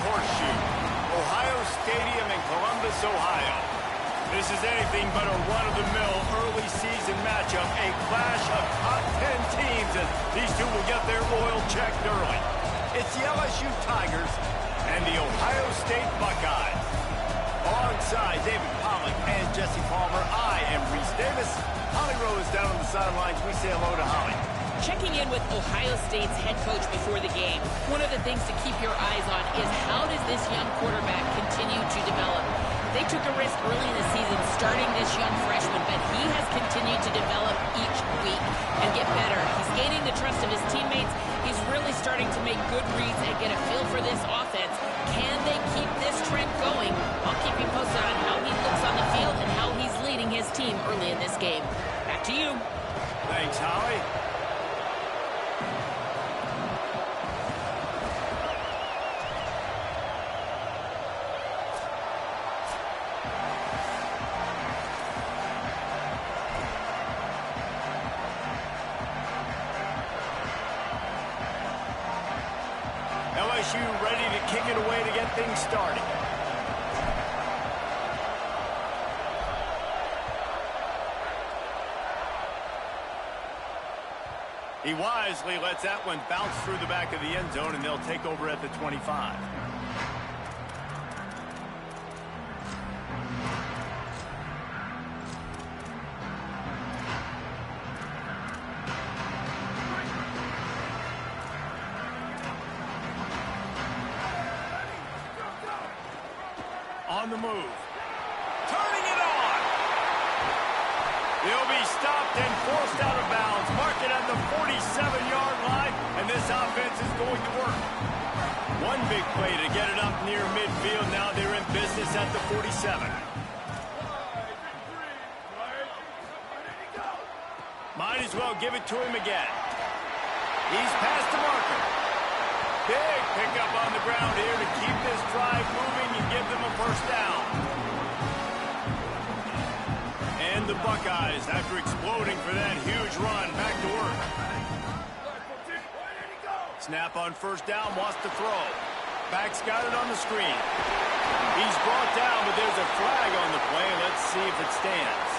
Horseshoe, Ohio Stadium in Columbus, Ohio. This is anything but a run-of-the-mill early season matchup, a clash of top 10 teams as these two will get their oil checked early. It's the LSU Tigers and the Ohio State Buckeyes. Alongside David Pollack and Jesse Palmer, I am Reese Davis. Holly Rowe is down on the sidelines. We say hello to Holly. Checking in with Ohio State's head coach before the game, one of the things to keep your eyes on is how does this young quarterback continue to develop? They took a risk early in the season starting this young freshman, but he has continued to develop each week and get better. He's gaining the trust of his teammates. He's really starting to make good reads and get a feel for this offense. Can they keep this trend going? I'll keep you posted on how he looks on the field and how he's leading his team early in this game. Back to you. Thanks, Holly. LSU ready to kick it away to get things started. He wisely lets that one bounce through the back of the end zone, and they'll take over at the 25. On the move. Turning it on. They'll be stopped and forced out of bounds. Mark it at the 47-yard line, and this offense is going to work. One big play to get it up near midfield. Now they're in business at the 47. Might as well give it to him again. He's past the marker. Big pickup on the ground here to keep this drive moving and give them a first down. And the Buckeyes, after exploding for that huge run, back to work. Snap on first down, wants to throw. Back's got it on the screen. He's brought down, but there's a flag on the play. Let's see if it stands.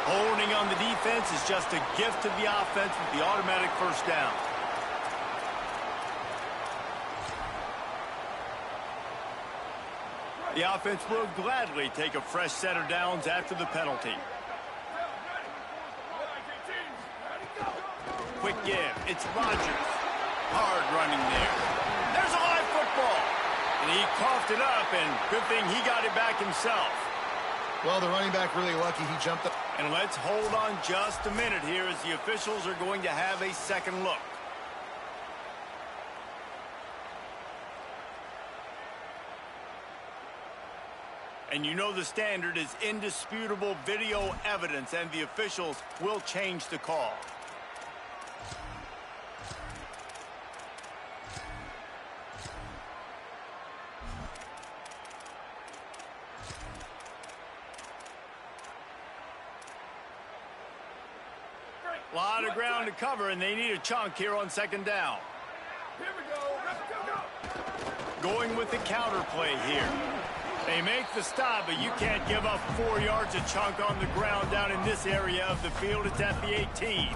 Holding on the defense is just a gift to the offense with the automatic first down. The offense will gladly take a fresh set of downs after the penalty. Quick give. It's Rodgers. Hard running there. There's a live football. And he coughed it up, and good thing he got it back himself. Well, the running back really lucky he jumped up. And let's hold on just a minute here as the officials are going to have a second look. And you know the standard is indisputable video evidence, and the officials will change the call. A lot of ground to cover, and they need a chunk here on second down. Here we go. Going with the counter play here. They make the stop, but you can't give up 4 yards a chunk on the ground down in this area of the field. It's at the 18.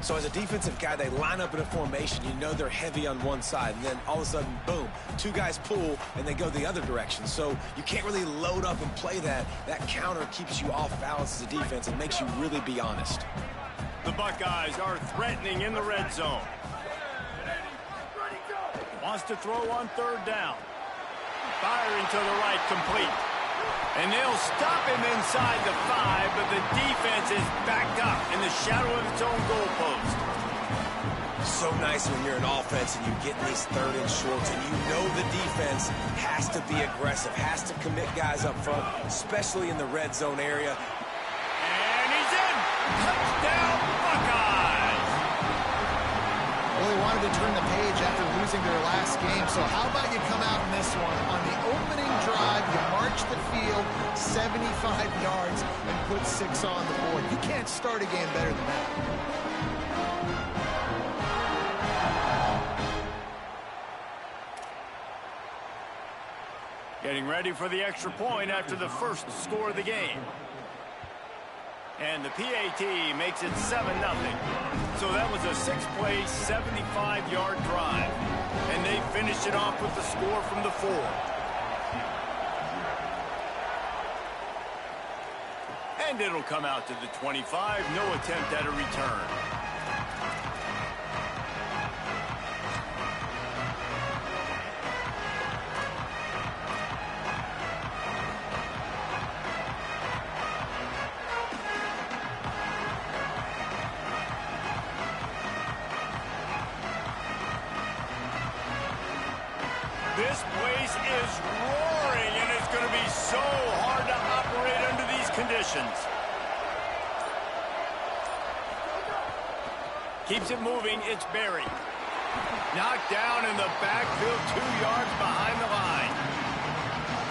So as a defensive guy, they line up in a formation. You know they're heavy on one side, and then all of a sudden, boom, two guys pull, and they go the other direction. So you can't really load up and play that. That counter keeps you off balance as a defense and makes you really be honest. The Buckeyes are threatening in the red zone. Wants to throw on third down. Firing to the right, complete. And they'll stop him inside the 5, but the defense is backed up in the shadow of its own goalpost. So nice when you're an offense and you get in these third and shorts, and you know the defense has to be aggressive, has to commit guys up front, especially in the red zone area. And he's in! Touchdown, Buckeyes! Well, they wanted to turn the page after losing their last game, so how about you come out in this one? On the opening drive, you march the field 75 yards and put 6 on the board. You can't start a game better than that. Getting ready for the extra point after the first score of the game. And the PAT makes it 7-0. So that was a 6-play, 75-yard drive. And they finished it off with the score from the 4. And it'll come out to the 25. No attempt at a return. This place is roaring, and it's going to be so hard to operate under these conditions. Keeps it moving. It's Barry. Knocked down in the backfield, 2 yards behind the line.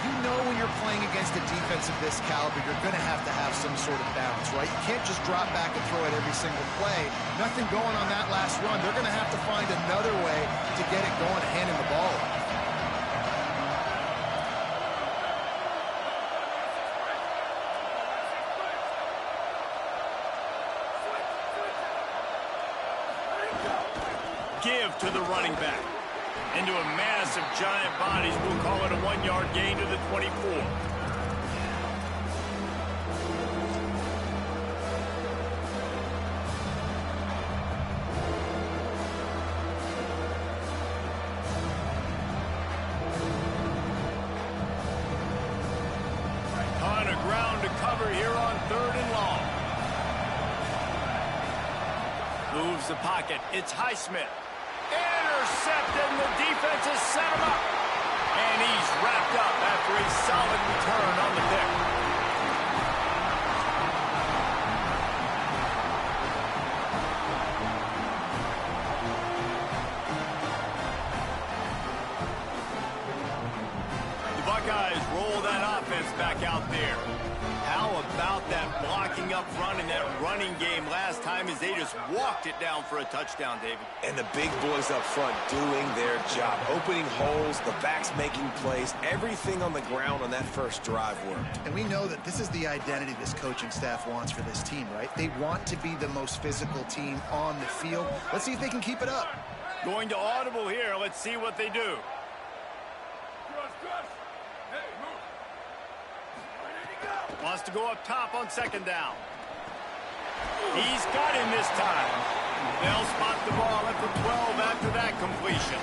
You know when you're playing against a defense of this caliber, you're going to have some sort of balance, right? You can't just drop back and throw it every single play. Nothing going on that last run. They're going to have to find another way to get it going and handing the ball off. Give to the running back. Into a mass of giant bodies. We'll call it a 1-yard gain to the 24. Ton of ground to cover here on 3rd and long. Moves the pocket. It's Highsmith. Intercepted, and the defense has set him up. And he's wrapped up after a solid return on the pick. The Buckeyes roll that offense back out there. How about that blocking up front and that running game last time as they just walked it down for a touchdown, David? And the big boys up front doing their job. Opening holes, the backs making plays. Everything on the ground on that first drive worked. And we know that this is the identity this coaching staff wants for this team, right? They want to be the most physical team on the field. Let's see if they can keep it up. Going to audible here. Let's see what they do. Wants to go up top on 2nd down. He's got him this time. They'll spot the ball at the 12 after that completion.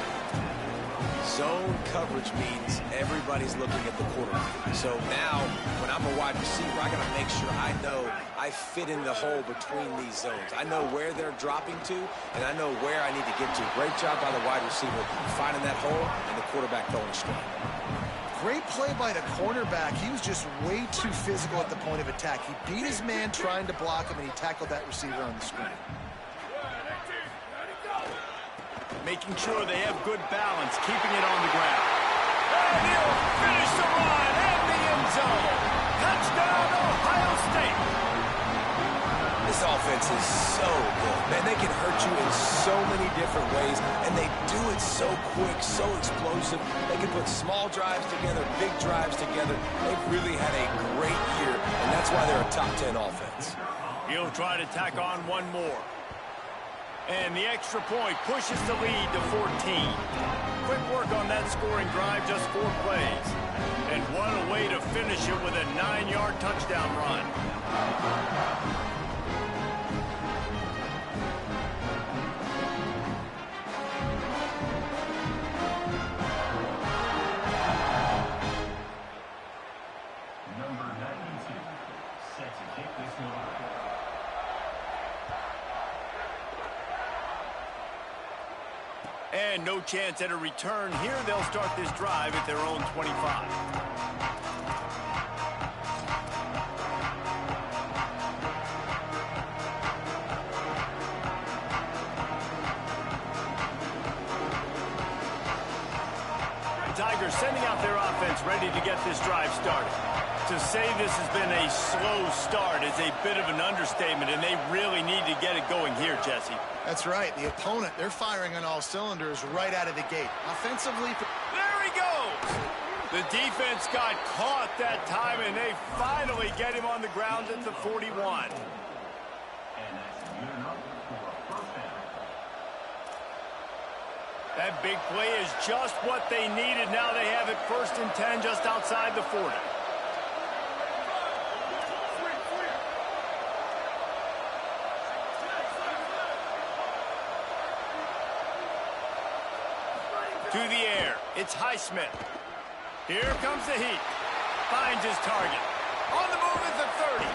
Zone coverage means everybody's looking at the quarterback. So now, when I'm a wide receiver, I got to make sure I know I fit in the hole between these zones. I know where they're dropping to, and I know where I need to get to. Great job by the wide receiver finding that hole and the quarterback going straight. Great play by the cornerback. He was just way too physical at the point of attack. He beat his man trying to block him, and he tackled that receiver on the screen. Making sure they have good balance, keeping it on the ground. And he'll finish the run in the end zone. Touchdown, Ohio State. This offense is so good. Man, they can hurt you in so many different ways, and they do it so quick, so explosive. They can put small drives together, big drives together. They've really had a great year, and that's why they're a top 10 offense. He'll try to tack on one more. And the extra point pushes the lead to 14. Quick work on that scoring drive, just 4 plays. And what a way to finish it with a 9-yard touchdown run. Number 92, set to kick this one. And no chance at a return here. They'll start this drive at their own 25. The Tigers sending out their offense ready to get this drive started. To say this has been a slow start is a bit of an understatement, and they really need to get it going here, Jesse. That's right. The opponent, they're firing on all cylinders right out of the gate. Offensively. There he goes! The defense got caught that time, and they finally get him on the ground at the 41. And that's good enough for a first down. That big play is just what they needed. Now they have it 1st and 10 just outside the 40. To the air, it's Highsmith. Here comes the heat. Finds his target. On the move is the 30.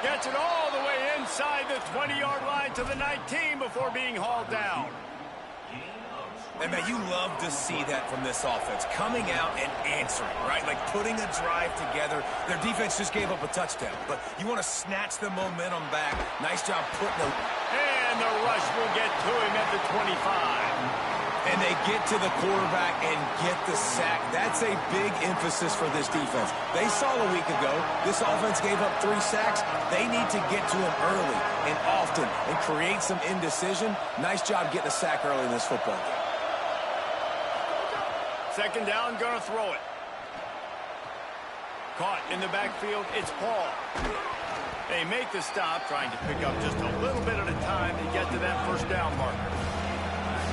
Gets it all the way inside the 20-yard line to the 19 before being hauled down. And, man, you love to see that from this offense. Coming out and answering, right? Like putting a drive together. Their defense just gave up a touchdown. But you want to snatch the momentum back. Nice job putting them. And the rush will get to him at the 25. And they get to the quarterback and get the sack. That's a big emphasis for this defense. They saw a week ago, this offense gave up 3 sacks. They need to get to him early and often and create some indecision. Nice job getting a sack early in this football game. 2nd down, gonna throw it. Caught in the backfield, it's Paul. They make the stop, trying to pick up just a little bit at a time to get to that 1st down marker.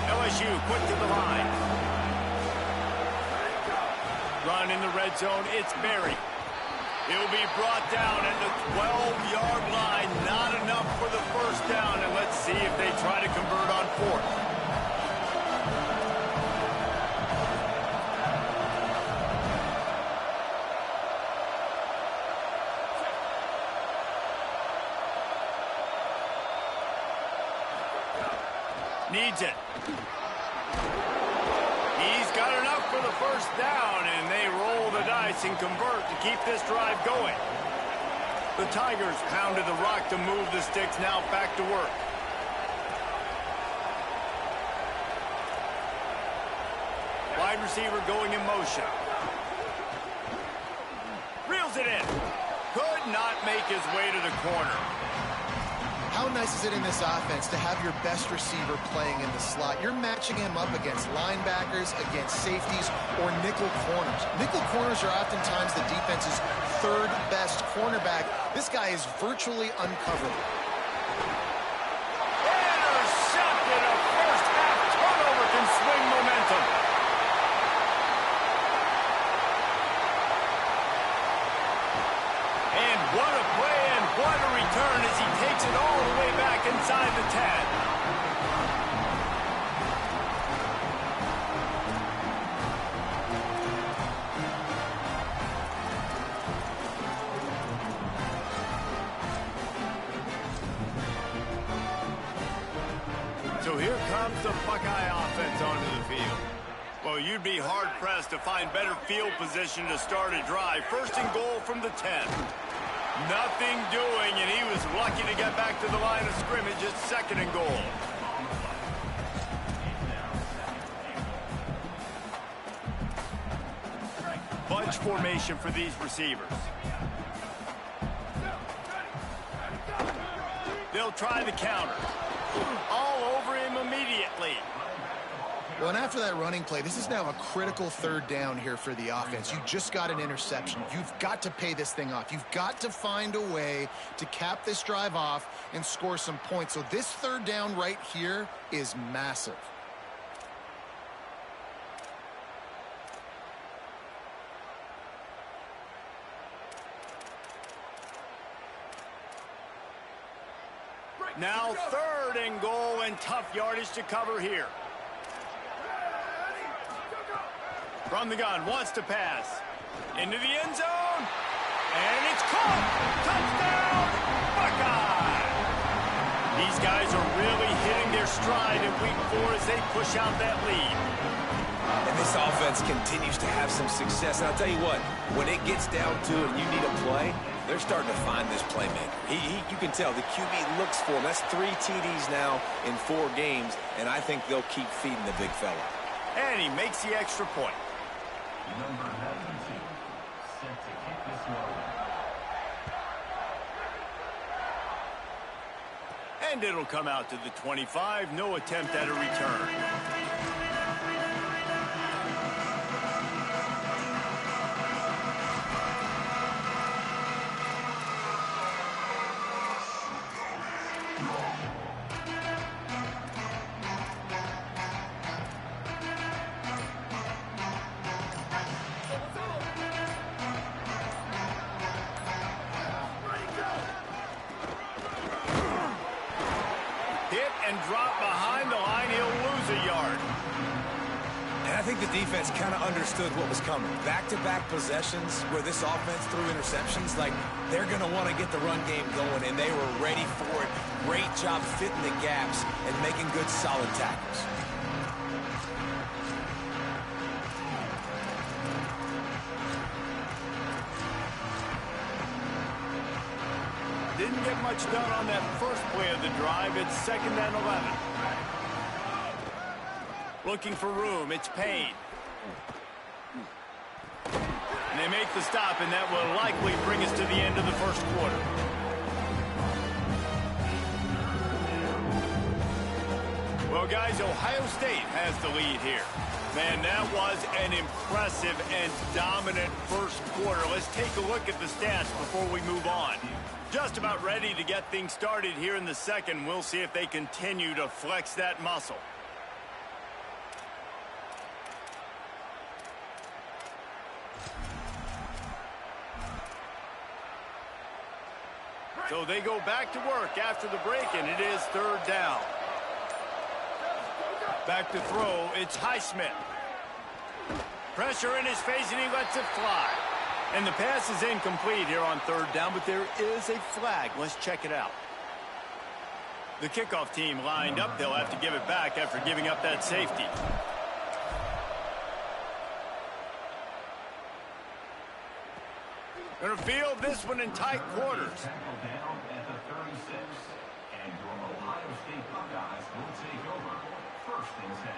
LSU quick to the line. Run in the red zone, it's Berry. He'll be brought down at the 12-yard line. Not enough for the 1st down, and let's see if they try to convert on 4th. Needs it. He's got enough for the 1st down, and they roll the dice and convert to keep this drive going. The Tigers pounded the rock to move the sticks, now back to work. Wide receiver going in motion. Reels it in. Could not make his way to the corner. How nice is it in this offense to have your best receiver playing in the slot? You're matching him up against linebackers, against safeties, or nickel corners. Nickel corners are oftentimes the defense's 3rd best cornerback. This guy is virtually uncoverable. Intercepted. A 1st half turnover can swing momentum. And what a play and what a return as he takes it all the way back inside the 10. So here comes the Buckeye offense onto the field. Well, you'd be hard-pressed to find better field position to start a drive. 1st and goal from the 10. Nothing doing, and he was lucky to get back to the line of scrimmage at 2nd and goal. Bunch formation for these receivers. They'll try the counter. All over him immediately. Well, and after that running play, this is now a critical 3rd down here for the offense. You just got an interception. You've got to pay this thing off. You've got to find a way to cap this drive off and score some points. So this 3rd down right here is massive. Now 3rd and goal, and tough yardage to cover here. From the gun, wants to pass. Into the end zone. And it's caught. Touchdown, Buckeye. These guys are really hitting their stride in week 4 as they push out that lead. And this offense continues to have some success. And I'll tell you what, when it gets down to it and you need a play, they're starting to find this playmaker. You can tell the QB looks for him. That's 3 TDs now in 4 games, and I think they'll keep feeding the big fella. And he makes the extra point. Number 92, set to kick this one. And it'll come out to the 25. No attempt at a return. think the defense kind of understood what was coming. Back-to-back possessions where this offense threw interceptions, like they're going to want to get the run game going, and they were ready for it. Great job fitting the gaps and making good, solid tackles. Didn't get much done on that first play of the drive. It's 2nd and 11. Looking for room. It's Payne. And they make the stop, and that will likely bring us to the end of the first quarter. Well, guys, Ohio State has the lead here. Man, that was an impressive and dominant first quarter. Let's take a look at the stats before we move on. Just about ready to get things started here in the second. We'll see if they continue to flex that muscle. So they go back to work after the break, and it is 3rd down. Back to throw, it's Highsmith. Pressure in his face, and he lets it fly. And the pass is incomplete here on 3rd down, but there is a flag. Let's check it out. The kickoff team lined up. They'll have to give it back after giving up that safety. Going to field this one in tight quarters. Tackle down at the 36. And your Ohio State Buckeyes will take over 1st and 10.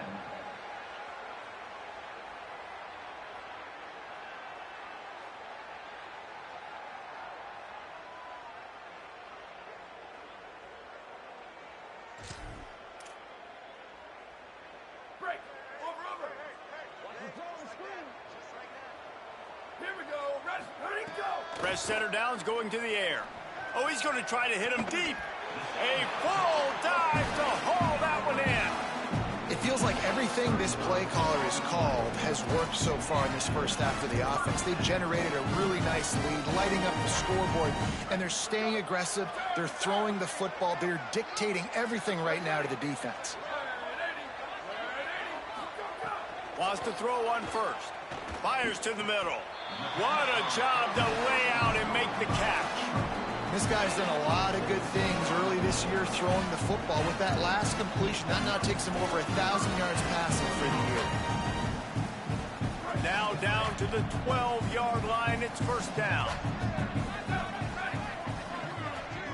Fresh center down's going to the air. Oh, he's going to try to hit him deep. A full dive to haul that one in. It feels like everything this play caller has called has worked so far in this first half of the offense. They've generated a really nice lead, lighting up the scoreboard, and they're staying aggressive. They're throwing the football. They're dictating everything right now to the defense. Wants to throw on first. Fires to the middle. What a job to lay out and make the catch. This guy's done a lot of good things early this year throwing the football. With that last completion, that now takes him over 1,000 yards passing for the year. Now down to the 12-yard line. It's 1st down.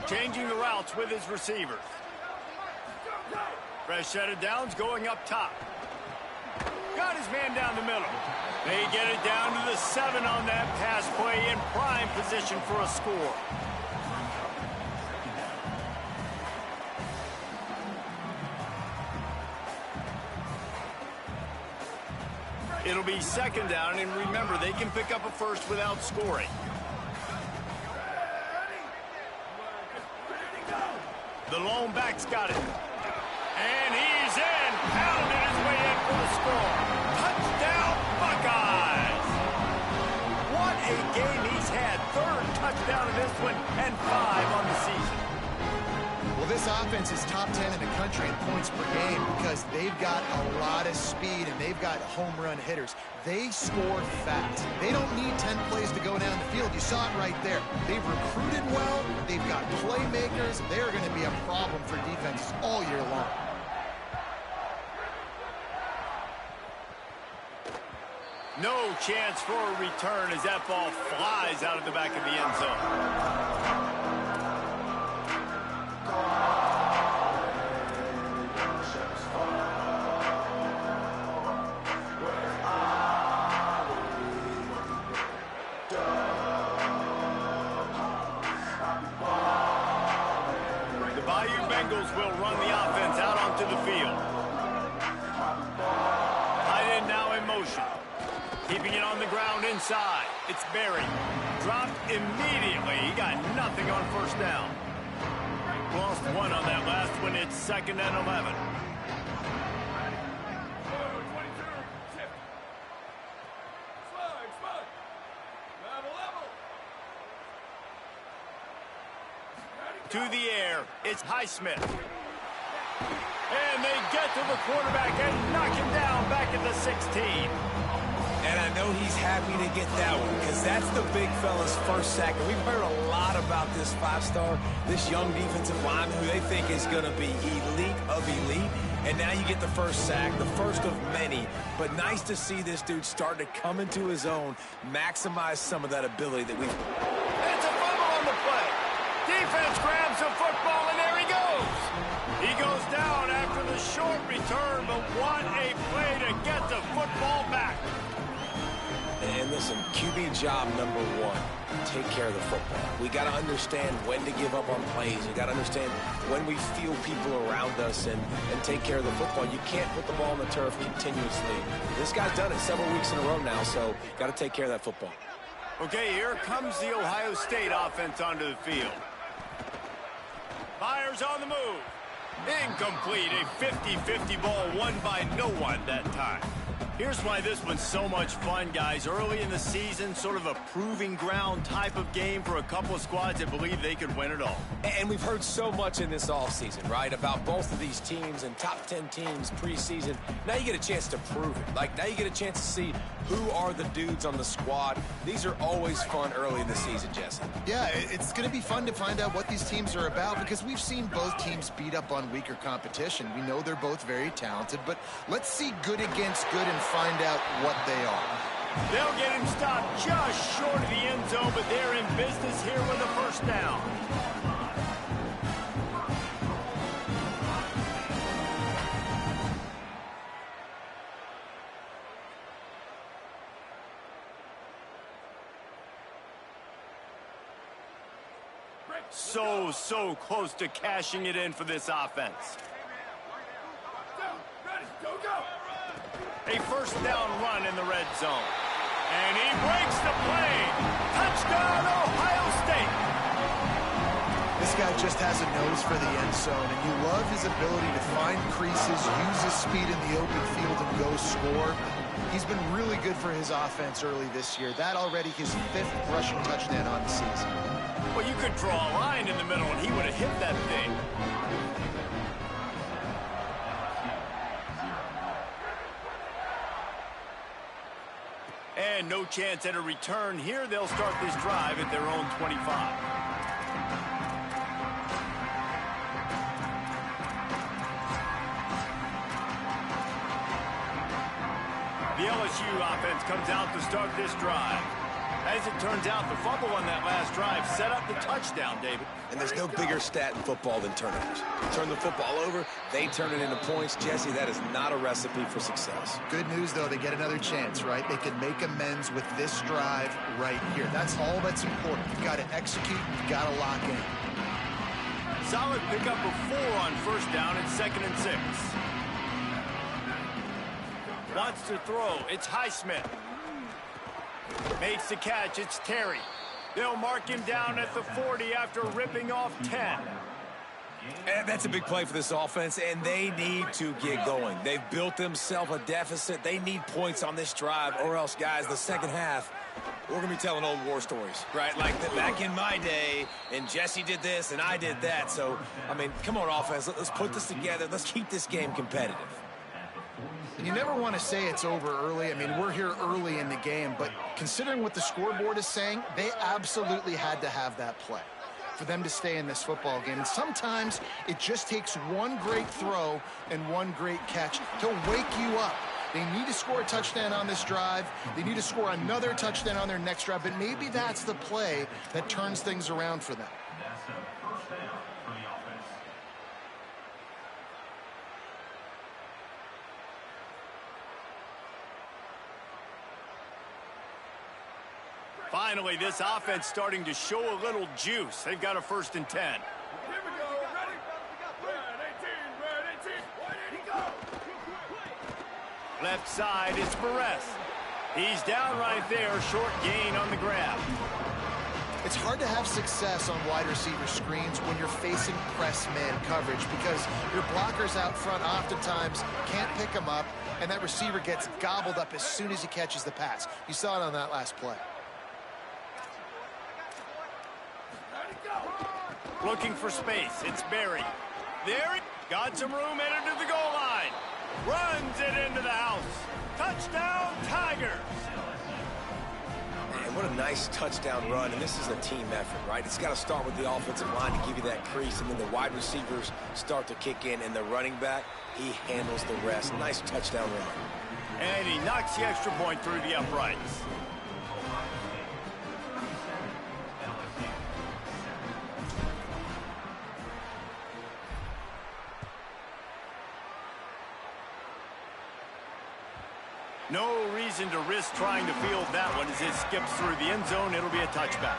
Changing the routes with his receivers. Fresh set of downs going up top. Got his man down the middle. They get it down to the 7 on that pass play, in prime position for a score. It'll be 2nd down, and remember, they can pick up a first without scoring. The lone back's got it. And he's in, pounded his way in for the score. Touchdown, Buckeyes! What a game he's had. 3rd touchdown of this one, and 5 on the season. Well, this offense is top 10 in the country in points per game because they've got a lot of speed and they've got home run hitters. They score fast. They don't need 10 plays to go down the field. You saw it right there. They've recruited well. They've got playmakers. They're going to be a problem for defenses all year long. No chance for a return as that ball flies out of the back of the end zone. Will run the offense out onto the field. Tight end now in motion. Keeping it on the ground inside. It's Berry. Dropped immediately. He got nothing on 1st down. Lost 1 on that last one. It's 2nd and 11. To the air, it's Highsmith. And they get get to the quarterback and knock him down back at the 16. And I know he's happy to get that one because that's the big fella's first sack. And we've heard a lot about this five-star, this young defensive lineman who they think is going to be elite of elite. And now you get the first sack, the first of many. But nice to see this dude start to come into his own, maximize some of that ability that we've... It's a fumble on the play. Defense grabs the football, and there he goes. He goes down after the short return, but what a play to get the football back. And listen, QB job number one, take care of the football. We got to understand when to give up on plays. You got to understand when we feel people around us and take care of the football. You can't put the ball on the turf continuously. This guy's done it several weeks in a row now, so got to take care of that football. Okay, here comes the Ohio State offense onto the field. Fires on the move. Incomplete, a 50-50 ball won by no one that time. Here's why this one's so much fun, guys. Early in the season, sort of a proving ground type of game for a couple of squads that believe they could win it all. And we've heard so much in this offseason, right, about both of these teams and top 10 teams preseason. Now you get a chance to prove it. Like, now you get a chance to see who are the dudes on the squad. These are always fun early in the season, Jesse. Yeah, it's going to be fun to find out what these teams are about because we've seen both teams beat up on weaker competition. We know they're both very talented, but let's see good against good and find out what they are. They'll get him stopped just short of the end zone, but they're in business here with a first down. So close to cashing it in for this offense. A first down run in the red zone. And he breaks the play. Touchdown, Ohio State. This guy just has a nose for the end zone, and you love his ability to find creases, use his speed in the open field, and go score. He's been really good for his offense early this year. That already his 5th rushing touchdown on the season. Well, you could draw a line in the middle, and he would have hit that thing. And no chance at a return here. They'll start this drive at their own 25. The LSU offense comes out to start this drive. As it turns out, the fumble on that last drive set up the touchdown, David. And there's no bigger stat in football than turnovers. You turn the football over, they turn it into points. Jesse, that is not a recipe for success. Good news, though, they get another chance, right? They can make amends with this drive right here. That's all that's important. You've got to execute, you've got to lock in. Solid pickup of 4 on first down and 2nd and 6. Wants to throw. It's Highsmith. Makes the catch. It's Terry. They'll mark him down at the 40 after ripping off 10. And that's a big play for this offense, and they need to get going. They've built themselves a deficit. They need points on this drive, or else, guys, the second half, we're going to be telling old war stories, right? Like back in my day, and Jesse did this, and I did that. So, I mean, come on, offense. Let's put this together. Let's keep this game competitive. And you never want to say it's over early. I mean, we're here early in the game, but considering what the scoreboard is saying, they absolutely had to have that play for them to stay in this football game. And sometimes it just takes one great throw and one great catch to wake you up. They need to score a touchdown on this drive. They need to score another touchdown on their next drive, but maybe that's the play that turns things around for them. That's a first down for the offense. Finally, this offense starting to show a little juice. They've got a 1st and 10. Here we go. Ready? Red 18. Where did he go? Left side is Perez. He's down right there. Short gain on the grab. It's hard to have success on wide receiver screens when you're facing press man coverage because your blockers out front oftentimes can't pick them up, and that receiver gets gobbled up as soon as he catches the pass. You saw it on that last play. Looking for space. It's Barry. There, got some room, headed to the goal line. Runs it into the house. Touchdown, Tigers. Man, what a nice touchdown run, and this is a team effort, right? It's got to start with the offensive line to give you that crease, and then the wide receivers start to kick in, and the running back, he handles the rest. Nice touchdown run. And he knocks the extra point through the uprights. No reason to risk trying to field that one as it skips through the end zone. It'll be a touchback.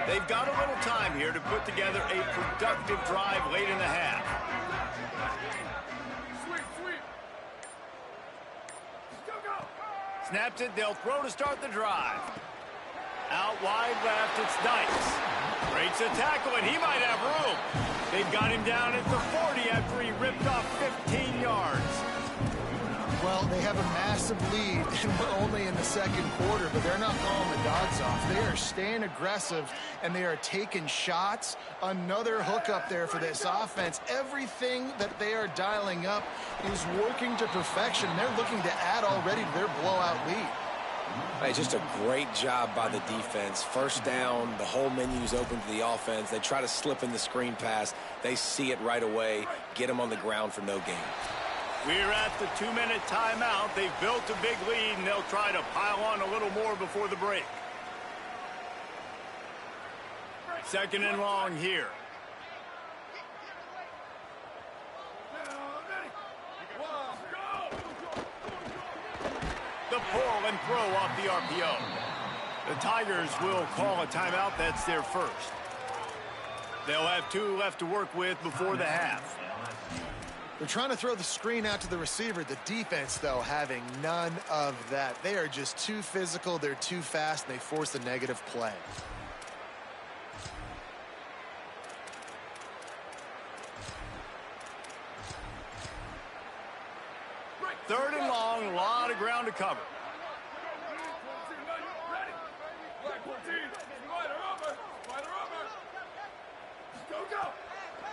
They've got a little time here to put together a productive drive late in the half. Snaps it, they'll throw to start the drive. Out wide left, it's Dykes. Breaks a tackle, and he might have room. They've got him down at the 40 after he ripped off 15 yards. Well, they have a massive lead, and we're only in the second quarter, but they're not calling the dogs off. They are staying aggressive, and they are taking shots. Another hookup there for this offense. Everything that they are dialing up is working to perfection. They're looking to add already to their blowout lead. Hey, just a great job by the defense. First down, the whole menu's open to the offense. They try to slip in the screen pass. They see it right away, get them on the ground for no gain. We're at the 2-minute timeout. They've built a big lead, and they'll try to pile on a little more before the break. Second and long here. The pull and throw off the RPO. The Tigers will call a timeout. That's their first. They'll have 2 left to work with before the half. They're trying to throw the screen out to the receiver. The defense, though, having none of that. They are just too physical. They're too fast, and they force a negative play. Third and long, a lot of ground to cover.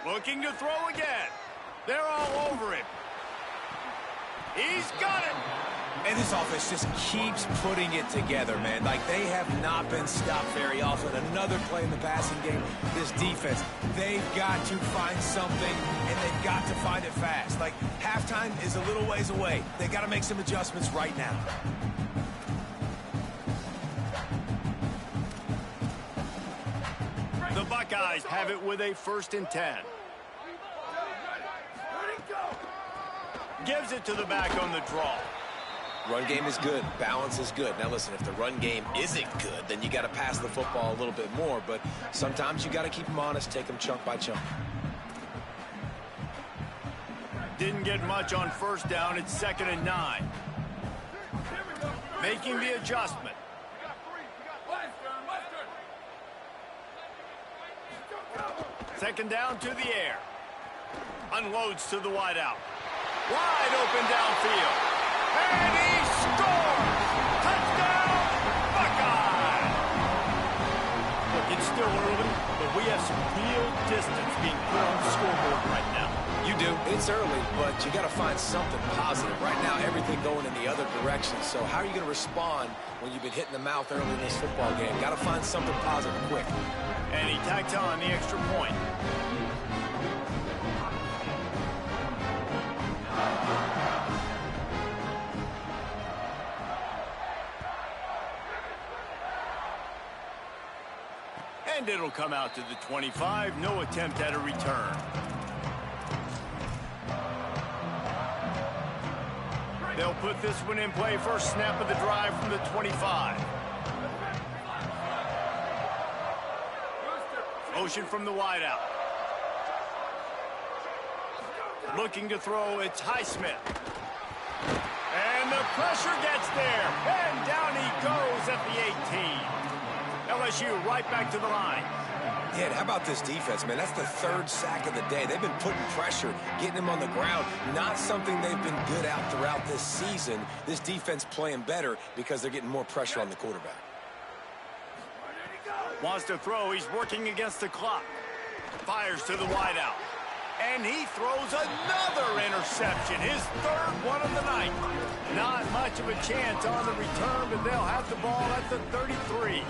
Looking to throw again. They're all over him. He's got it. And this offense just keeps putting it together, man. Like, they have not been stopped very often. Another play in the passing game. This defense, they've got to find something, and they've got to find it fast. Like, halftime is a little ways away. They got to make some adjustments right now. The Buckeyes have it with a 1st and 10. Gives it to the back on the draw. Run game is good. Balance is good. Now, listen, if the run game isn't good, then you got to pass the football a little bit more. But sometimes you got to keep them honest, take them chunk by chunk. Didn't get much on first down. It's 2nd and 9. Making the adjustment. Second down to the air. Unloads to the wideout. Wide open downfield. And he scores! Touchdown, Buckeye! Look, it's still early, but we have some real distance being put on the scoreboard right now. You do. It's early, but you got to find something positive. Right now, everything going in the other direction. So how are you going to respond when you've been hit in the mouth early in this football game? Got to find something positive quick. And he tacks on the extra point. And it'll come out to the 25. No attempt at a return. They'll put this one in play. First snap of the drive from the 25. Motion from the wideout. Looking to throw, it's Highsmith. And the pressure gets there. And down he goes at the 18. LSU right back to the line. Yeah, and how about this defense, man? That's the third sack of the day. They've been putting pressure, getting him on the ground. Not something they've been good at throughout this season. This defense playing better because they're getting more pressure on the quarterback. Wants to throw. He's working against the clock. Fires to the wideout. And he throws another interception. His third one of the night. Not much of a chance on the return, but they'll have the ball at the 33.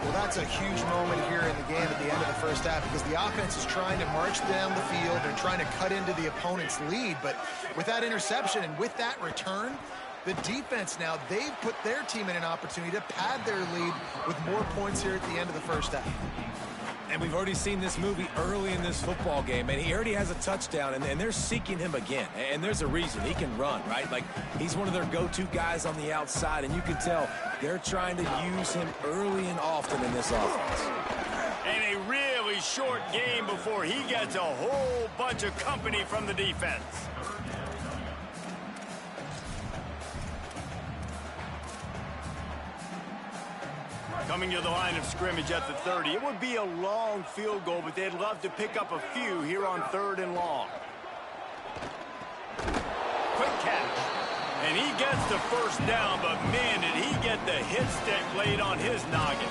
Well, that's a huge moment here in the game at the end of the first half because the offense is trying to march down the field and trying to cut into the opponent's lead. But with that interception and with that return, the defense now, they've put their team in an opportunity to pad their lead with more points here at the end of the first half. And we've already seen this movie early in this football game, and he already has a touchdown, and they're seeking him again. And there's a reason. He can run, right? Like, he's one of their go-to guys on the outside, and you can tell they're trying to use him early and often in this offense. And a really short game before he gets a whole bunch of company from the defense. Coming to the line of scrimmage at the 30. It would be a long field goal, but they'd love to pick up a few here on 3rd and long. Quick catch. And he gets the first down, but man, did he get the hit stick laid on his noggin.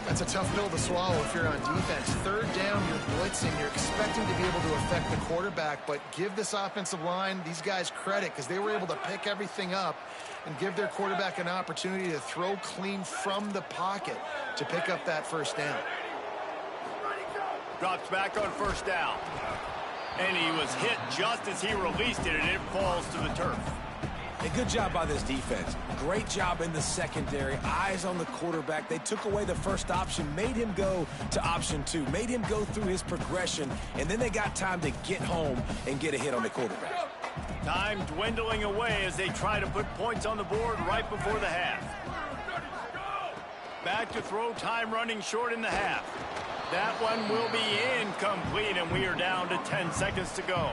That's a tough pill to swallow if you're on defense. 3rd down, you're blitzing. You're expecting to be able to affect the quarterback, but give this offensive line, these guys, credit because they were able to pick everything up and give their quarterback an opportunity to throw clean from the pocket to pick up that first down. Drops back on first down. And he was hit just as he released it, and it falls to the turf. A good job by this defense. Great job in the secondary. Eyes on the quarterback. They took away the first option, made him go to option 2, made him go through his progression, and then they got time to get home and get a hit on the quarterback. Time dwindling away as they try to put points on the board right before the half. Back to throw, time running short in the half. That one will be incomplete, and we are down to 10 seconds to go.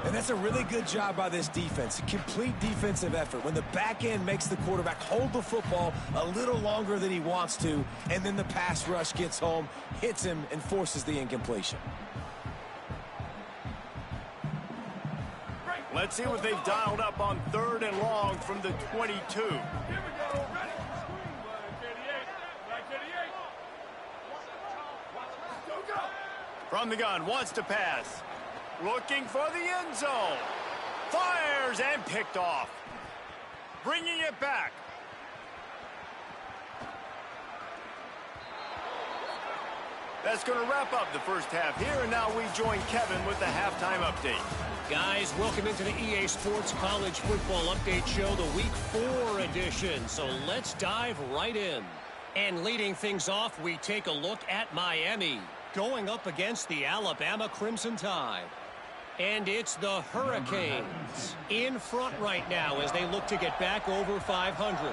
And that's a really good job by this defense. A complete defensive effort. When the back end makes the quarterback hold the football a little longer than he wants to, and then the pass rush gets home, hits him, and forces the incompletion. Let's see what they've dialed up on 3rd and long from the 22. Here we go. Ready? Go. From the gun, wants to pass. Looking for the end zone. Fires and picked off. Bringing it back. That's going to wrap up the first half here, and now we join Kevin with the halftime update. Guys, welcome into the EA Sports College Football Update Show, the Week 4 edition. So let's dive right in. And leading things off, we take a look at Miami going up against the Alabama Crimson Tide. And it's the Hurricanes in front right now as they look to get back over 500.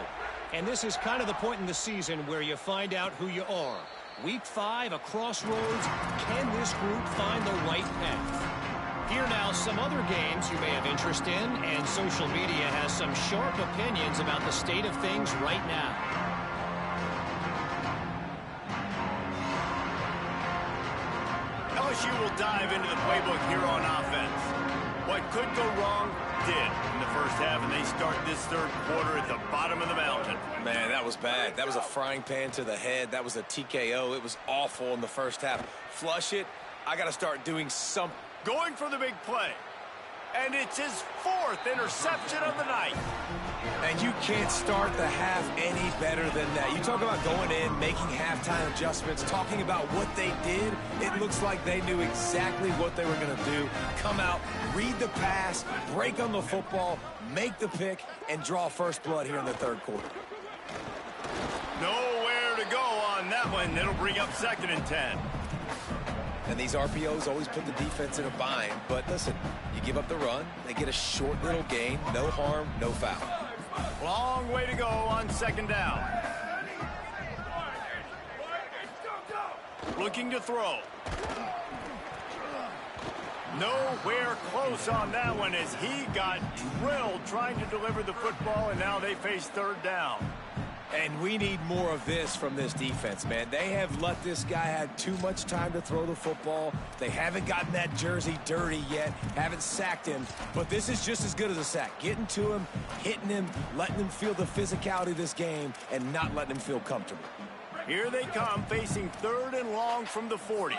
And this is kind of the point in the season where you find out who you are. Week 5, a crossroads. Can this group find the right path? Here now, some other games you may have interest in, and social media has some sharp opinions about the state of things right now. LSU will dive into the playbook here on offense. What could go wrong did in the first half, and they start this 3rd quarter at the bottom of the mountain. Man, that was bad. That was a frying pan to the head. That was a TKO. It was awful in the first half. Flush it. I got to start doing something. Going for the big play. And it's his 4th interception of the night. And you can't start the half any better than that. You talk about going in, making halftime adjustments, talking about what they did. It looks like they knew exactly what they were going to do. Come out, read the pass, break on the football, make the pick, and draw first blood here in the 3rd quarter. Nowhere to go on that one. It'll bring up 2nd and 10. And these RPOs always put the defense in a bind. But listen, you give up the run, they get a short little gain, no harm, no foul. Long way to go on 2nd down. Looking to throw. Nowhere close on that one as he got drilled trying to deliver the football, and now they face 3rd down. And we need more of this from this defense, man. They have let this guy have too much time to throw the football. They haven't gotten that jersey dirty yet, haven't sacked him. But this is just as good as a sack. Getting to him, hitting him, letting him feel the physicality of this game, and not letting him feel comfortable. Here they come, facing 3rd and long from the 40.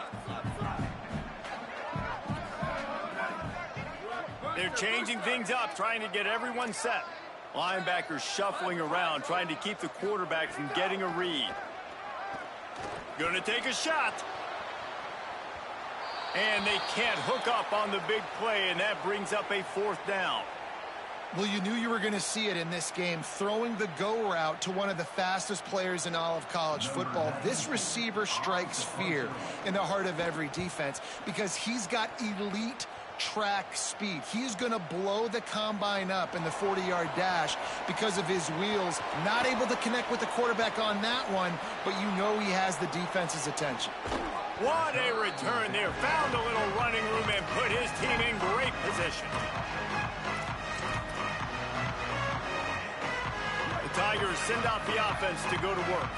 They're changing things up, trying to get everyone set. Linebackers shuffling around, trying to keep the quarterback from getting a read. Gonna take a shot. And they can't hook up on the big play, and that brings up a 4th down. Well, you knew you were going to see it in this game, throwing the go route to one of the fastest players in all of college football. This receiver strikes fear in the heart of every defense because he's got elite track speed. He's going to blow the combine up in the 40-yard dash because of his wheels. Not able to connect with the quarterback on that one, but you know he has the defense's attention. What a return there. Found a little running room and put his team in great position. The Tigers send out the offense to go to work.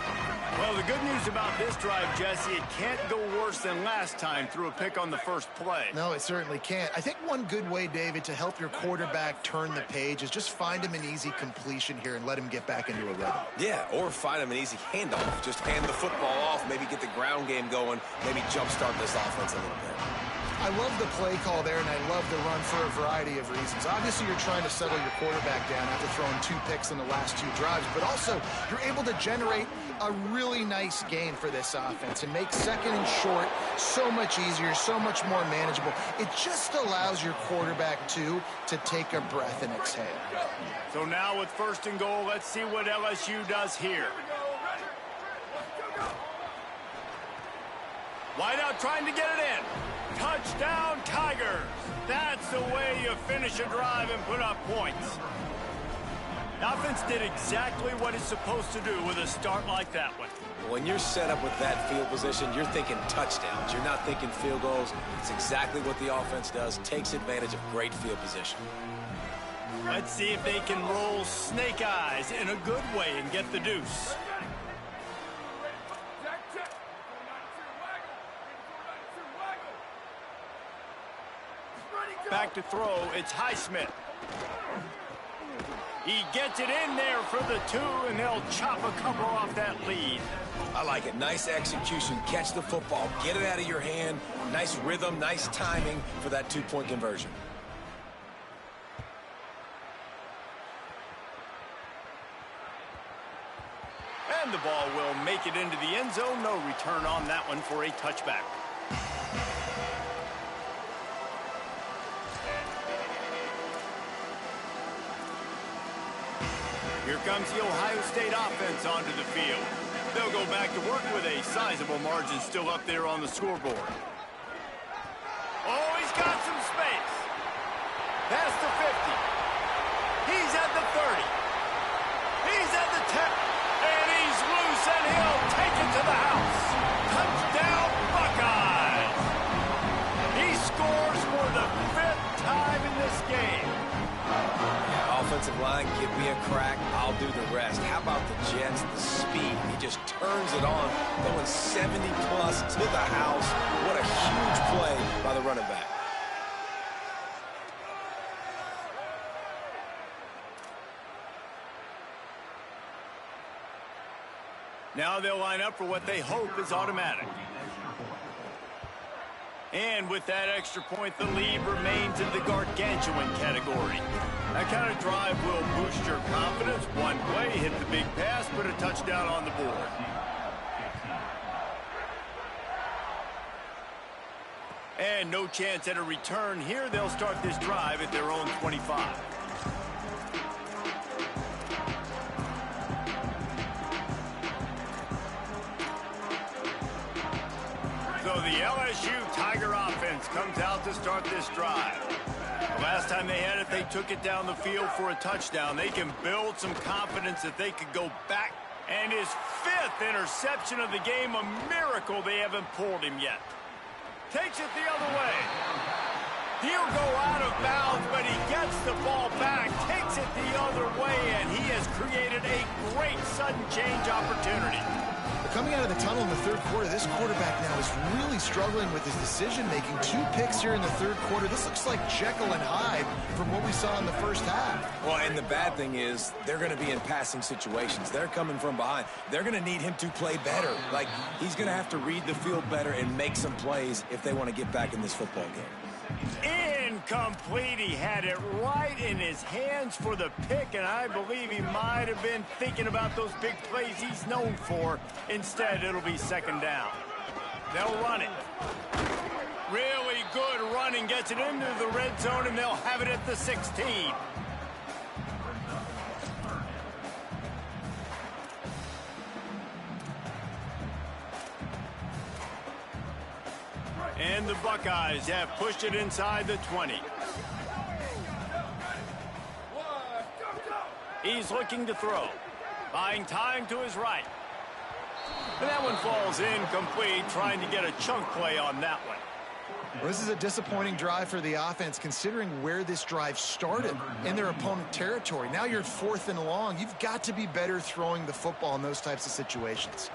Well, the good news about this drive, Jesse, it can't go worse than last time through a pick on the first play. No, it certainly can't. I think one good way, David, to help your quarterback turn the page is just find him an easy completion here and let him get back into a rhythm. Yeah, or find him an easy handoff. Just hand the football off, maybe get the ground game going, maybe jumpstart this offense a little bit. I love the play call there, and I love the run for a variety of reasons. Obviously, you're trying to settle your quarterback down after throwing 2 picks in the last 2 drives, but also you're able to generate a really nice game for this offense and make 2nd and short so much easier, so much more manageable. It just allows your quarterback, too, to take a breath and exhale. So now with 1st and goal, let's see what LSU does here. Wideout trying to get it in. Touchdown, Tigers. That's the way you finish a drive and put up points. The offense did exactly what it's supposed to do with a start like that one. When you're set up with that field position, you're thinking touchdowns. You're not thinking field goals. It's exactly what the offense does. Takes advantage of great field position. Let's see if they can roll snake eyes in a good way and get the deuce. Back to throw, it's Highsmith. He gets it in there for the 2, and they'll chop a couple off that lead. I like it. Nice execution. Catch the football. Get it out of your hand. Nice rhythm, nice timing for that 2-point conversion. And the ball will make it into the end zone. No return on that one for a touchback. Here comes the Ohio State offense onto the field. They'll go back to work with a sizable margin still up there on the scoreboard. Oh, he's got some space. Past the 50. He's at the 30. He's at the 10. And he's loose, and he'll take it to the house. Touchdown, Buckeyes. He scores for the 5th time in this game. Offensive line, give me a crack, I'll do the rest. How about the Jets, the speed? He just turns it on, going 70-plus to the house. What a huge play by the running back. Now they'll line up for what they hope is automatic. And with that extra point, the lead remains in the gargantuan category. That kind of drive will boost your confidence. One play, hit the big pass, put a touchdown on the board. And no chance at a return here. They'll start this drive at their own 25. So the LSU Tiger offense comes out to start this drive. The last time they had it, they took it down the field for a touchdown. They can build some confidence that they could go back. And his 5th interception of the game, a miracle they haven't pulled him yet. Takes it the other way. He'll go out of bounds, but he gets the ball back, takes it the other way, and he has has created a great sudden change opportunity. Coming out of the tunnel in the third quarter, this quarterback now is really struggling with his decision-making. 2 picks here in the third quarter. This looks like Jekyll and Hyde from what we saw in the first half. Well, and the bad thing is they're going to be in passing situations. They're coming from behind. They're going to need him to play better. Like, he's going to have to read the field better and make some plays if they want to get back in this football game. Incomplete. He had it right in his hands for the pick, and I believe he might have been thinking about those big plays he's known for. Instead, it'll be second down. They'll run it. Really good running. Gets it into the red zone, and they'll have it at the 16. And the Buckeyes have pushed it inside the 20. He's looking to throw. Buying time to his right. And that one falls incomplete, trying to get a chunk play on that one. Well, this is a disappointing drive for the offense, considering where this drive started in their opponent territory. Now you're at 4th and long. You've got to be better throwing the football in those types of situations.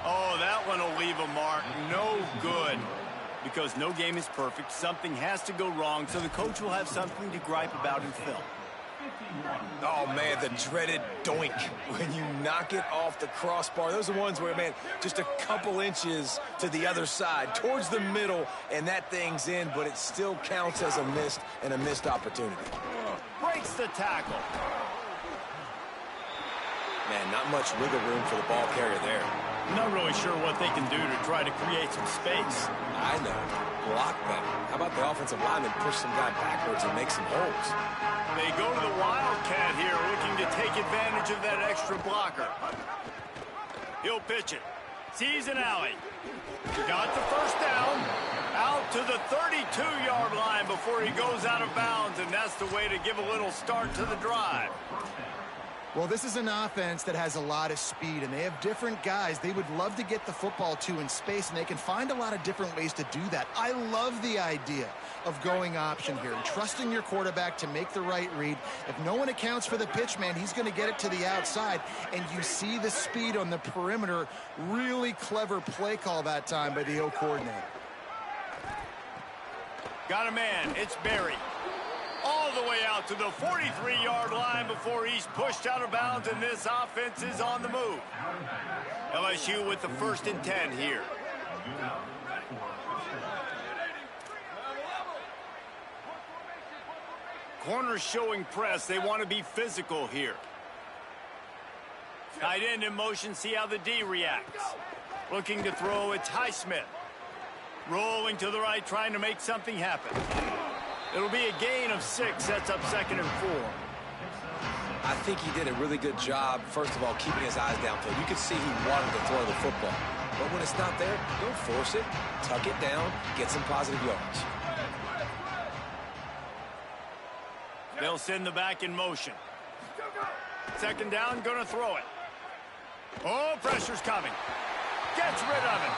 Oh, that one will leave a mark. No good. Because no game is perfect. Something has to go wrong, so the coach will have something to gripe about in film. Oh, man, the dreaded doink when you knock it off the crossbar. Those are ones where, man, just a couple inches to the other side, towards the middle, and that thing's in, but it still counts as a missed opportunity. Breaks the tackle. Man, not much wiggle room for the ball carrier there. Not really sure what they can do to try to create some space. I know. Block better. How about the offensive lineman push some guy backwards and make some holes? They go to the Wildcat here, looking to take advantage of that extra blocker. He'll pitch it. Sees an alley. Got the first down. Out to the 32-yard line before he goes out of bounds, and that's the way to give a little start to the drive. Well, this is an offense that has a lot of speed, and they have different guys they would love to get the football to in space, and they can find a lot of different ways to do that. I love the idea of going option here and trusting your quarterback to make the right read. If no one accounts for the pitch, man, he's going to get it to the outside, and you see the speed on the perimeter. Really clever play call that time by the O coordinator. Got a man. It's Barry. All the way out to the 43-yard line before he's pushed out of bounds, and this offense is on the move. LSU with the 1st and 10 here. Corners showing press. They want to be physical here. Tight end in motion. See how the D reacts. Looking to throw. It's Highsmith. Rolling to the right, trying to make something happen. It'll be a gain of 6, sets up 2nd and 4. I think he did a really good job, first of all, keeping his eyes downfield. You could see he wanted to throw the football. But when it's not there, don't force it. Tuck it down, get some positive yards. They'll send the back in motion. 2nd down, gonna throw it. Oh, pressure's coming. Gets rid of it.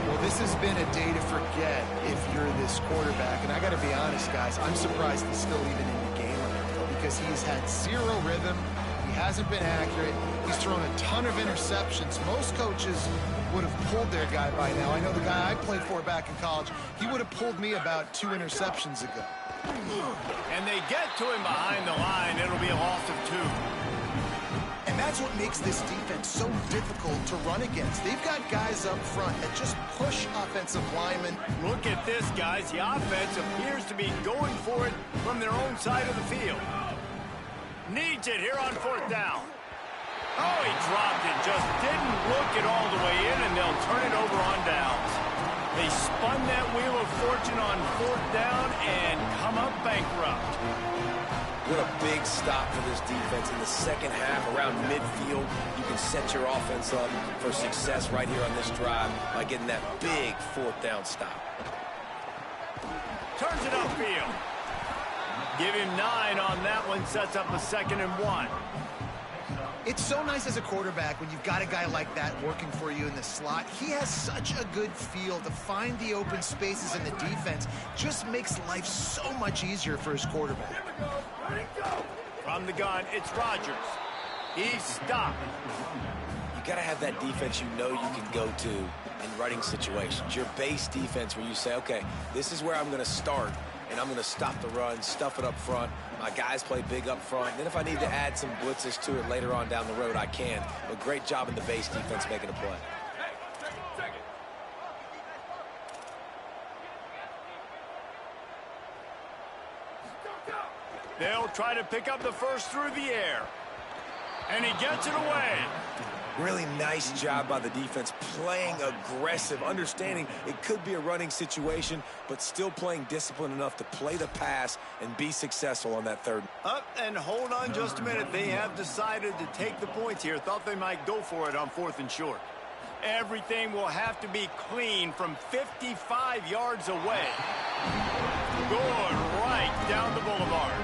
Well, this has been a day to forget if you're this quarterback. And I got to be honest, guys, I'm surprised he's still even in the game because he's had 0 rhythm. He hasn't been accurate. He's thrown a ton of interceptions. Most coaches would have pulled their guy by now. I know the guy I played for back in college, he would have pulled me about 2 interceptions ago. And they get to him behind the line. It'll be a loss of 2. And that's what makes this defense so difficult to run against. They've got guys up front that just push offensive linemen. Look at this, guys. The offense appears to be going for it from their own side of the field. Needs it here on 4th down. Oh, he dropped it. Just didn't look it all the way in, and they'll turn it over on downs. They spun that wheel of fortune on 4th down and come up bankrupt. What a big stop for this defense in the second half. Around midfield, you can set your offense up for success right here on this drive by getting that big 4th down stop. Turns it upfield. Give him 9 on that one. Sets up a 2nd and 1. It's so nice as a quarterback when you've got a guy like that working for you in the slot. He has such a good feel to find the open spaces in the defense. Just makes life so much easier for his quarterback. From the gun, it's Rodgers. He's stopped. You got to have that defense you know you can go to in running situations. Your base defense where you say, okay, this is where I'm going to start, and I'm going to stop the run, stuff it up front. My guys play big up front. And then if I need to add some blitzes to it later on down the road, I can. But great job in the base defense making a play. They'll try to pick up the first through the air. And he gets it away. Really nice job by the defense, playing aggressive, understanding it could be a running situation, but still playing disciplined enough to play the pass and be successful on that third. Up and hold on just a minute. They have decided to take the points here. Thought they might go for it on 4th and short. Everything will have to be clean from 55 yards away. Going right down the boulevard.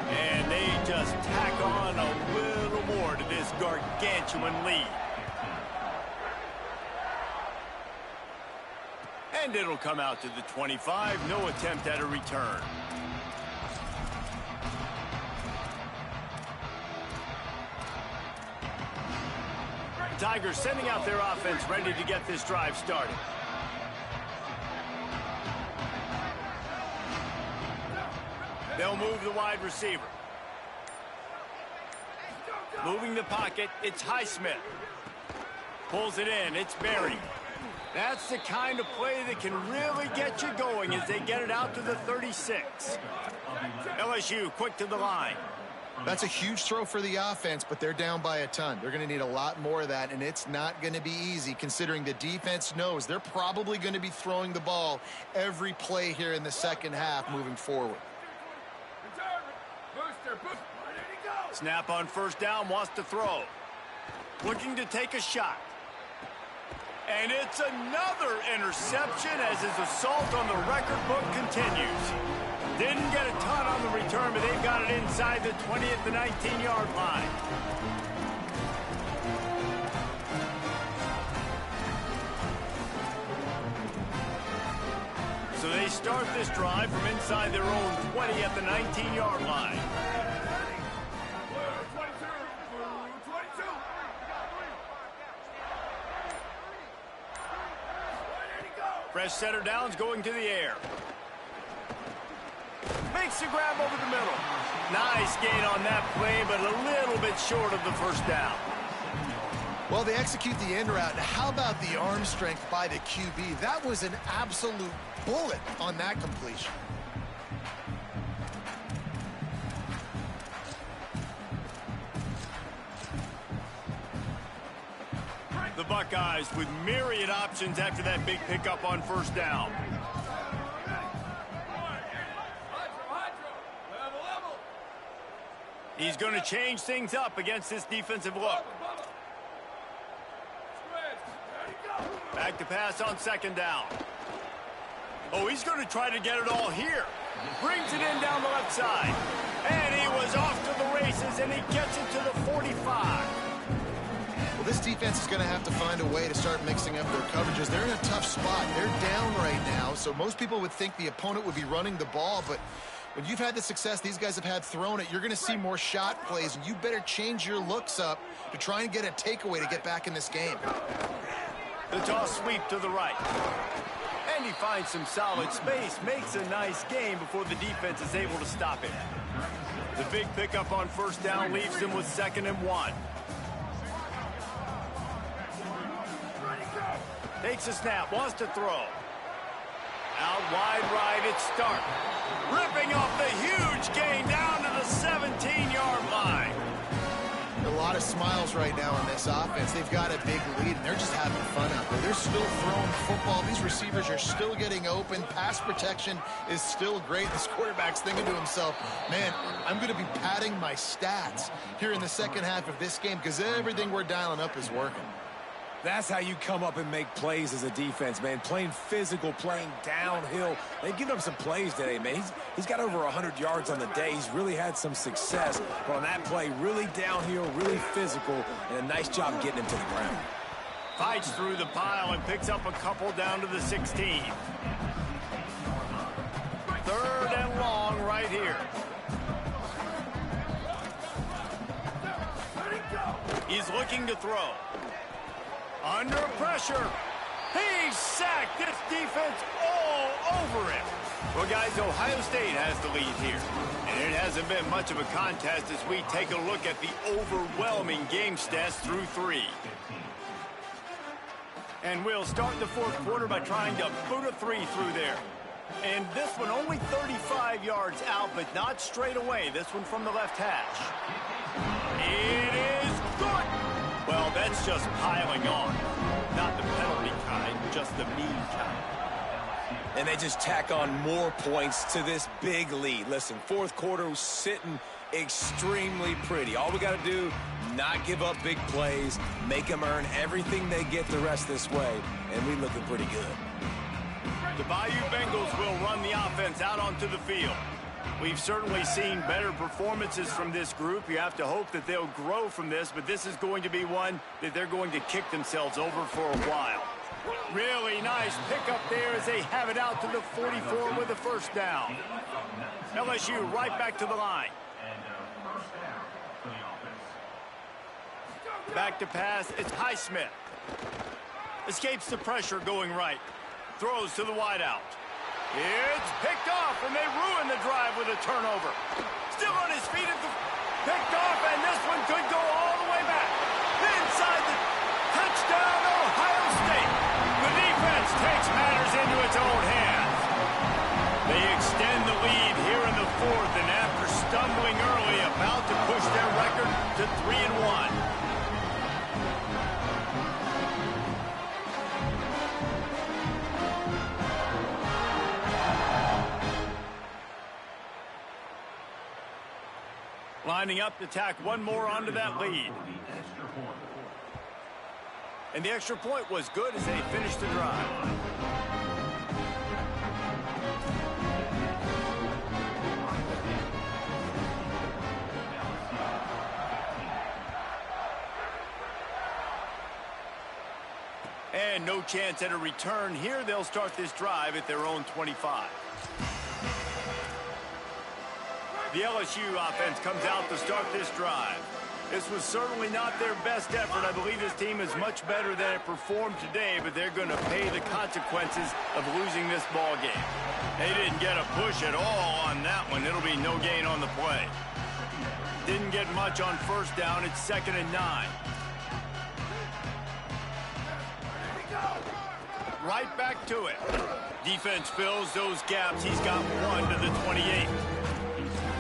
And they just tack on a little more to this gargantuan lead. And it'll come out to the 25. No attempt at a return. The Tigers sending out their offense, ready to get this drive started. They'll move the wide receiver. Moving the pocket, it's Highsmith. Pulls it in, it's Berry. That's the kind of play that can really get you going as they get it out to the 36. LSU quick to the line. That's a huge throw for the offense, but they're down by a ton. They're going to need a lot more of that, and it's not going to be easy considering the defense knows they're probably going to be throwing the ball every play here in the second half moving forward. Snap on first down, wants to throw. Looking to take a shot. And it's another interception as his assault on the record book continues. Didn't get a ton on the return, but they've got it inside the 20 at the 19-yard line. So they start this drive from inside their own 20 at the 19-yard line. Fresh center downs going to the air. Makes the grab over the middle. Nice gain on that play, but a little bit short of the first down. Well, they execute the end route. How about the arm strength by the QB? That was an absolute bullet on that completion. The Buckeyes with myriad options after that big pickup on first down. He's going to change things up against this defensive look. Back to pass on second down. Oh, he's going to try to get it all here. Brings it in down the left side. And he was off to the races, and he gets it to the 45. Well, this defense is going to have to find a way to start mixing up their coverages. They're in a tough spot. They're down right now, so most people would think the opponent would be running the ball, but when you've had the success these guys have had throwing it, you're going to see more shot plays, and you better change your looks up to try and get a takeaway to get back in this game. The toss sweep to the right. And he finds some solid space, makes a nice game before the defense is able to stop him. The big pickup on first down leaves him with 2nd and 1. Takes a snap, wants to throw. Out wide right, it's Stark. Ripping off the huge gain down to the 17-yard line. A lot of smiles right now on this offense. They've got a big lead, and they're just having fun out there. They're still throwing football. These receivers are still getting open. Pass protection is still great. This quarterback's thinking to himself, man, I'm going to be padding my stats here in the second half of this game because everything we're dialing up is working. That's how you come up and make plays as a defense, man. Playing physical, playing downhill. They've given up some plays today, man. He's got over 100 yards on the day. He's really had some success. But on that play, really downhill, really physical, and a nice job getting him to the ground. Fights through the pile and picks up a couple down to the 16. 3rd and long right here. He's looking to throw. Under pressure. He's sacked. This defense all over him. Well, guys, Ohio State has the lead here. And it hasn't been much of a contest as we take a look at the overwhelming game stats through 3. And we'll start the fourth quarter by trying to boot a 3 through there. And this one only 35 yards out, but not straight away. This one from the left hash. It is good. Well, that's just piling on. Not the penalty kind, just the mean kind. And they just tack on more points to this big lead. Listen, fourth quarter was sitting extremely pretty. All we got to do, not give up big plays, make them earn everything they get the rest this way, and we looking pretty good. The Bayou Bengals will run the offense out onto the field. We've certainly seen better performances from this group. You have to hope that they'll grow from this, but this is going to be one that they're going to kick themselves over for a while. Really nice pickup there as they have it out to the 44 with a first down. LSU right back to the line. Back to pass, it's Highsmith. Escapes the pressure going right. Throws to the wideout. It's picked off, and they ruin the drive with a turnover. Still on his feet, picked off, and this one could go all the way back. Inside the touchdown, Ohio State. The defense takes matters into its own hands. They extend the lead here in the fourth, and after stumbling early, about to push their record to 3-1. Lining up to tack one more onto that lead. And the extra point was good as they finished the drive. And no chance at a return here. They'll start this drive at their own 25. The LSU offense comes out to start this drive. This was certainly not their best effort. I believe this team is much better than it performed today, but they're going to pay the consequences of losing this ball game. They didn't get a push at all on that one. It'll be no gain on the play. Didn't get much on first down. It's 2nd and 9. Right back to it. Defense fills those gaps. He's got one to the 28.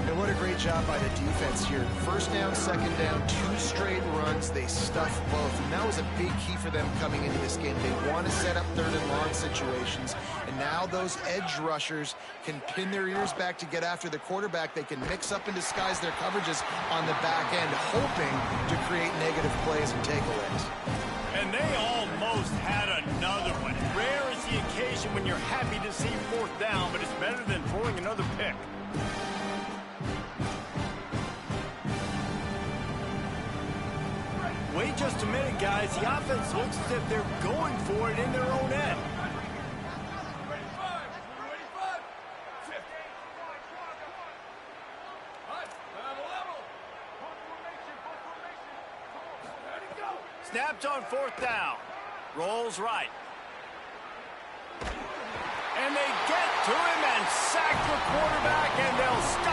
And what a great job by the defense here. First down, second down, 2 straight runs. They stuffed both, and that was a big key for them coming into this game. They want to set up 3rd and long situations, and now those edge rushers can pin their ears back to get after the quarterback. They can mix up and disguise their coverages on the back end, hoping to create negative plays and takeaways. And they almost had another one. Rare is the occasion when you're happy to see 4th down, but it's better than throwing another pick. Wait just a minute, guys. The offense looks as if they're going for it in their own end. Snapped on 4th down. Rolls right. And they get to him and sack the quarterback, and they'll stop